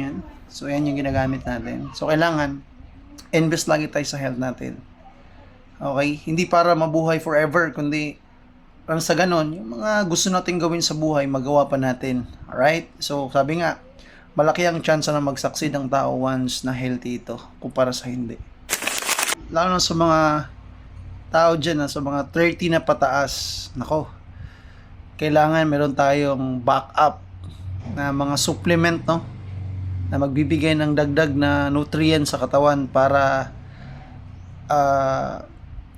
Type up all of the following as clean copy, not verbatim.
Yan. So, yan yung ginagamit natin. So, kailangan, invest lagi tayo sa health natin. Okay? Hindi para mabuhay forever, kundi parang sa ganon, yung mga gusto natin gawin sa buhay, magawa pa natin. Alright? So, sabi nga, malaki ang chance na mag-succeed ang tao once na healthy ito, kumpara sa hindi. Lalo na sa mga tao dyan, sa mga 30 na pataas, nako, kailangan meron tayong backup na mga supplement, no? Na magbibigay ng dagdag na nutrients sa katawan para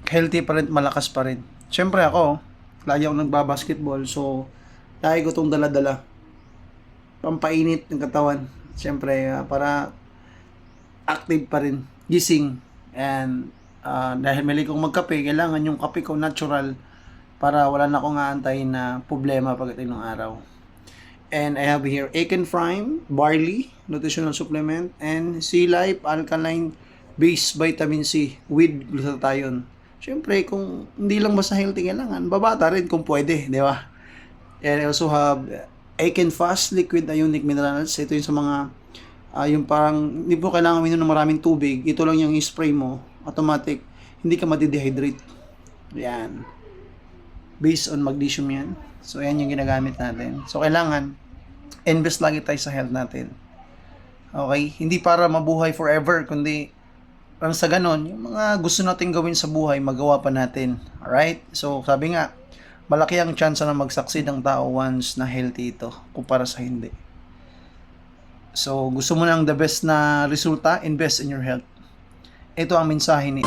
healthy pa rin, malakas pa rin. Siyempre ako, lagi ako nagbabasketball, so lagi ko itong dala-dala. Pampainit ng katawan. Siyempre, para active pa rin, gising. And dahil mali kong magkape, kailangan yung kape ko natural para wala na akong aantayin na problema pagdating ng araw. And I have here Aken Prime, Barley, nutritional supplement, and Sea Life Alkaline Base Vitamin C with glutathione. Siyempre, kung hindi lang basta healthy, kailangan babata rin kung pwede, di ba? And I also have Aken Fast Liquid Ionic Minerals. Ito yung sa mga, yung parang, hindi po kailangan minom ng maraming tubig. Ito lang yung spray mo, automatic, hindi ka madidehydrate. Yan. Based on magnesium yan. So, yan yung ginagamit natin. So, kailangan, invest lagi tayo sa health natin. Okay? Hindi para mabuhay forever, kundi parang sa ganon, yung mga gusto natin gawin sa buhay, magawa pa natin. Alright? So, sabi nga, malaki ang chance na mag-succeed ang tao once na healthy ito, kumpara sa hindi. So, gusto mo ng the best na resulta, invest in your health. Ito ang mensahe ni